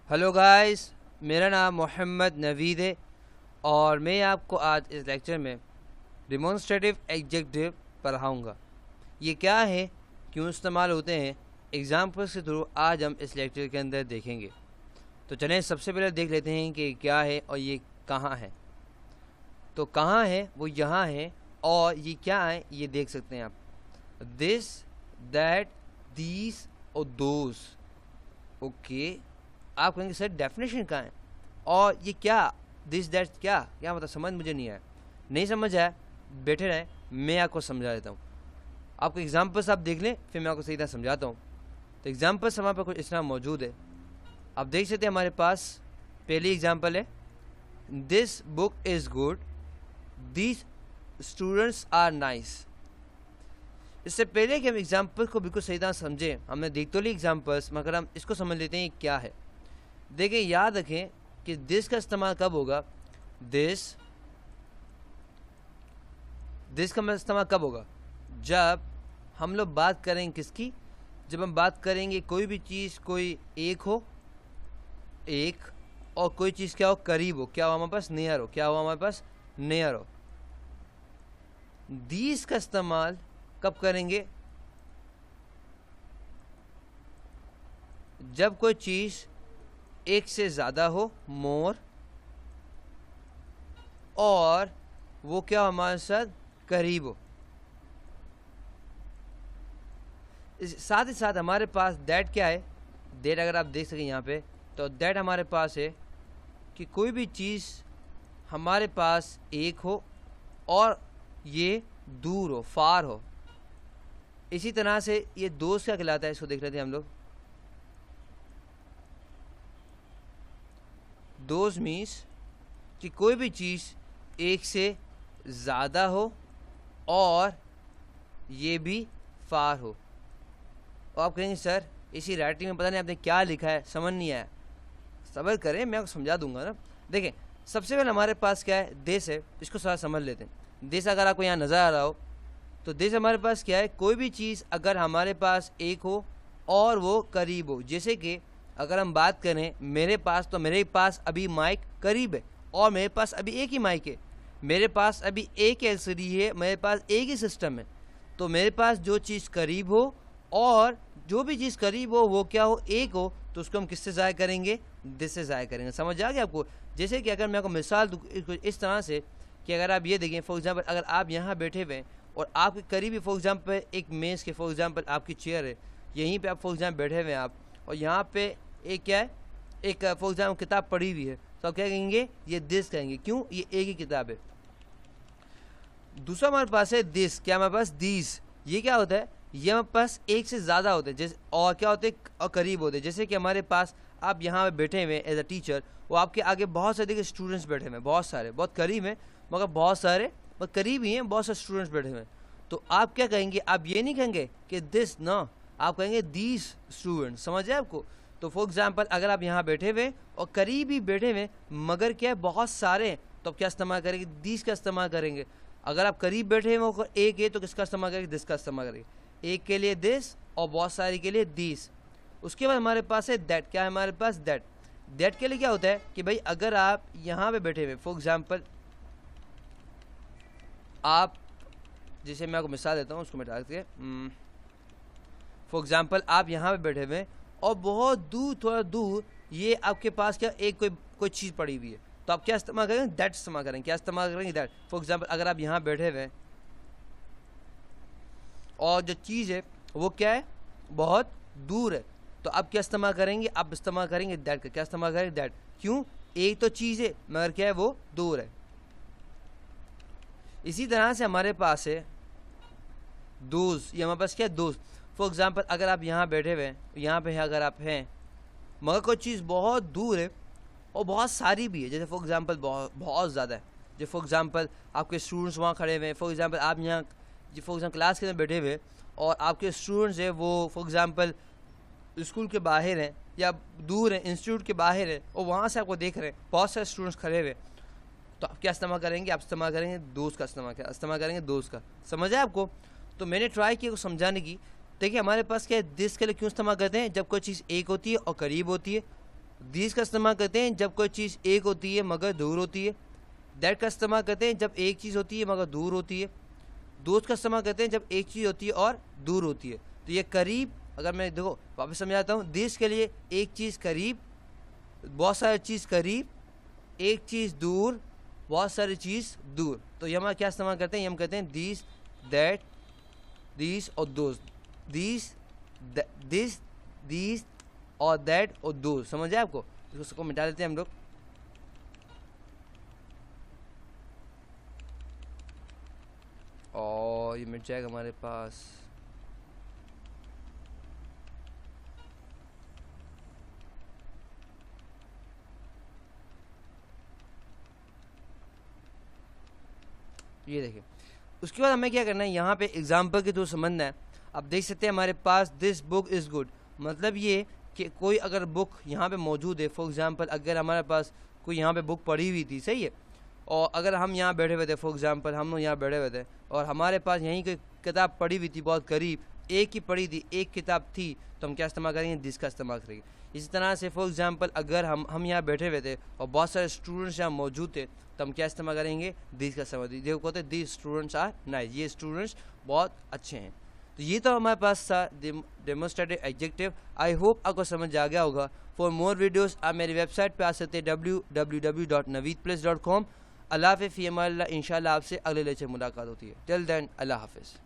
Hello guys, मेरा नाम मोहम्मद नवीद है और मैं आपको आज इस लेक्चर में डिमॉन्स्ट्रेटिव एडजेक्टिव पढ़ाऊँगा। ये क्या है, क्यों इस्तेमाल होते हैं, एग्जाम्पल्स के थ्रू आज हम इस लेक्चर के अंदर देखेंगे। तो चलें सबसे पहले देख लेते हैं कि क्या है और ये कहाँ है। तो कहाँ है, वो यहाँ है, और ये क्या है ये देख सकते हैं आप। दिस, दैट, दीज और दोज। ओके, आप कहेंगे सर डेफिनेशन कहाँ है और ये क्या, दिस दैट क्या क्या मतलब, समझ मुझे नहीं आया। नहीं समझ आया, बैठे रहें, मैं आपको समझा देता हूँ। आपको एग्जाम्पल्स आप देख लें, फिर मैं आपको सही तरह समझाता हूँ। तो एग्जाम्पल्स हमारे पास कुछ इस तरह मौजूद है, आप देख सकते हैं। हमारे पास पहली एग्जाम्पल है, this book is good, these students are nice. इससे पहले कि हम एग्जाम्पल को बिल्कुल सही तरह समझें, हमने देख तो ली एग्जाम्पल्स, मगर हम इसको समझ लेते हैं क्या है। देखिए, याद रखें कि दिस का इस्तेमाल कब होगा। दिस का इस्तेमाल कब होगा, जब हम लोग बात करेंगे किसकी, जब हम बात करेंगे कोई भी चीज़, कोई एक हो, एक, और कोई चीज़ क्या हो, करीब हो, क्या हो हमारे पास, नियर हो, क्या हो हमारे पास, नियर हो। दीस का इस्तेमाल कब करेंगे, जब कोई चीज़ एक से ज़्यादा हो, मोर, और वो क्या हो हमारे साथ, करीब हो। साथ ही साथ हमारे पास दैट क्या है, दैट अगर आप देख सकें यहाँ पे, तो दैट हमारे पास है कि कोई भी चीज़ हमारे पास एक हो और ये दूर हो, फार हो। इसी तरह से ये दोस्त क्या कहलाता है, इसको देख रहे थे हम लोग। दोस्त मीन्स कि कोई भी चीज़ एक से ज़्यादा हो और ये भी फार हो। और आप कहेंगे सर इसी राइटिंग में पता नहीं आपने क्या लिखा है, समझ नहीं आया। सब्र करें, मैं आपको समझा दूंगा ना। देखें, सबसे पहले हमारे पास क्या है, देश है, इसको सारा समझ लेते हैं। देश अगर आपको यहाँ नज़र आ रहा हो, तो देश हमारे पास क्या है, कोई भी चीज़ अगर हमारे पास एक हो और वो करीब हो। जैसे कि अगर हम बात करें मेरे पास, तो मेरे पास अभी माइक करीब है और मेरे पास अभी एक ही माइक है, मेरे पास अभी एक एलसीडी है, मेरे पास एक ही सिस्टम है। तो मेरे पास जो चीज़ करीब हो और जो भी चीज़ करीब हो वो क्या हो, एक हो, तो उसको हम किससे ज़ाहिर करेंगे, दिस से ज़ाहिर करेंगे। समझ आ गया आपको। जैसे कि अगर मैं आपको मिसाल दूँ इस तरह से कि अगर आप ये देखें, फॉर एग्जांपल अगर आप यहाँ बैठे हुए हैं और आपके करीब ही फॉर एग्जांपल एक मेज़ के, फॉर एग्जांपल आपकी चेयर है, यहीं पे आप फॉर एग्जांपल बैठे हुए हैं आप, और यहाँ पे एक क्या है, एक फॉर एग्जांपल किताब पढ़ी हुई है, तो आप क्या कहेंगे, ये दिस कहेंगे। क्यों, ये एक ही किताब है। दूसरा हमारे पास है दिस, क्या हमारे पास, दीज। ये क्या होता है, ये हमारे पास एक से ज़्यादा होते हैं, जैसे और क्या होते हैं, और करीब होते हैं। जैसे कि हमारे पास आप यहाँ पे बैठे हुए एज अ टीचर, वो आपके आगे बहुत सारे स्टूडेंट्स बैठे हुए हैं, बहुत सारे, बहुत करीब हैं, मगर बहुत सारे, बहुत करीब ही हैं, बहुत सारे स्टूडेंट्स बैठे हुए हैं। तो आप क्या कहेंगे, आप ये नहीं कहेंगे कि दिस ना, आप कहेंगे दीज स्टूडेंट्स। समझ आए आपको। तो फॉर एग्जाम्पल अगर आप यहाँ बैठे हुए और करीब ही बैठे हुए मगर क्या है, बहुत सारे हैं, तो आप क्या इस्तेमाल करेंगे, दीज का इस्तेमाल करेंगे। अगर आप करीब बैठे हुए हो एक है, तो किसका इस्तेमाल करेंगे, दिस का इस्तेमाल करेंगे। एक के लिए दिस और बहुत सारे के लिए दीस। उसके बाद हमारे पास है दैट, क्या है हमारे पास, दैट। दैट के लिए क्या होता है कि भाई अगर आप यहाँ पे बैठे हुए, फॉर एग्जाम्पल आप, जैसे मैं आपको मिसाल देता हूँ, उसको मिटा के, फॉर एग्जाम्पल आप यहाँ पे बैठे हुए और बहुत दूर, थोड़ा दूर, ये आपके पास क्या एक कोई चीज़ पड़ी हुई है, तो आप क्या इस्तेमाल करेंगे, दैट इस्तेमाल करेंगे। क्या इस्तेमाल करेंगे, दैट। फॉर एग्जाम्पल अगर आप यहाँ बैठे हुए और जो चीज़ है वो क्या है, बहुत दूर है, तो आप क्या इस्तेमाल करेंगे, आप इस्तेमाल करेंगे दैट का। क्या इस्तेमाल करेंगे, दैट। क्यों, एक तो चीज़ है मगर क्या है, वो दूर है। इसी तरह से हमारे पास है दोस्त, ये हमारे पास क्या है, दोस्त। फॉर एग्जाम्पल अगर आप यहाँ बैठे हुए हैं, यहाँ पे अगर आप हैं, मगर कोई चीज़ बहुत दूर है और बहुत सारी भी है, जैसे फॉर एग्जांपल बहुत ज़्यादा है। जैसे फॉर एग्जांपल आपके स्टूडेंट्स वहाँ खड़े हुए हैं, फॉर एग्जांपल आप यहाँ फॉर एग्जाम्पल क्लास के अंदर बैठे हुए और आपके स्टूडेंट्स हैं वो फॉर एग्जांपल स्कूल के बाहर हैं या दूर हैं, इंस्टीट्यूट के बाहर है, और वहाँ से आपको देख रहे हैं बहुत सारे स्टूडेंट्स खड़े हुए, तो आप क्या इस्तेमाल करेंगे, आप इस्तेमाल करेंगे दोस्त का। इस्तेमाल करेंगे दोस्त का। समझ आए आपको। तो मैंने ट्राई किया समझाने की। देखिए हमारे पास क्या है, दिस के लिए क्यों इस्तेमाल करते हैं, जब कोई चीज़ एक होती है और करीब होती है, दीज का इस्तेमाल करते हैं जब कोई चीज़ एक होती है मगर दूर होती है। दैट का इस्तेमाल करते हैं जब एक चीज़ होती है मगर दूर होती है। दोस्त का इस्तेमाल करते हैं जब एक चीज़ होती है और दूर होती है। तो ये करीब, अगर मैं देखो वापस समझाता हूँ, दिस के लिए एक चीज़ करीब, बहुत सारी चीज़ करीब, एक चीज़ दूर, बहुत सारी चीज़ दूर। तो ये हम क्या इस्तेमाल करते हैं, ये हम कहते हैं दिस, दैट, दिस और दोस्त। दिस, दिस, दिस और दैट और दोस्त। समझ आए आपको? इसको मिटा लेते हैं हम लोग। और ये मिट जाएगा हमारे पास। ये देखिए, उसके बाद हमें क्या करना है, यहाँ पे एग्जाम्पल के थ्रू समझना है। आप देख सकते हैं हमारे पास दिस बुक इज़ गुड, मतलब ये कि कोई अगर बुक यहाँ पे मौजूद है, फॉर एग्जांपल अगर हमारे पास कोई यहाँ पे बुक पढ़ी हुई थी, सही है, और अगर हम यहाँ बैठे हुए थे, फॉर एग्जांपल हम लोग यहाँ बैठे हुए थे और हमारे पास यहीं कोई किताब पढ़ी हुई थी बहुत करीब, एक ही पढ़ी थी, एक किताब थी, तो हम क्या इस्तेमाल करेंगे, दिस का इस्तेमाल करेंगे। इसी तरह से फॉर एग्जांपल अगर हम यहाँ बैठे हुए थे और बहुत सारे स्टूडेंट्स यहाँ मौजूद थे, तो हम क्या इस्तेमाल करेंगे, दिस का इस्तेमाल। देखो कहते हैं दिस स्टूडेंट्स आर नाइस, ये स्टूडेंट्स बहुत अच्छे हैं। तो ये तो हमारे पास था डेमोस्ट्रेटिव एडजेक्टिव। आई होप आपको समझ आ गया होगा। फॉर मोर वीडियोस आप मेरी वेबसाइट पे आ सकते हैं www.naveedplace.com। अल्लाह हाफ़िज़, फ़ी अमान अल्लाह। इंशाल्लाह आपसे अगले लेक्चर मुलाकात होती है। टिल देन अल्लाह हाफ़िज़।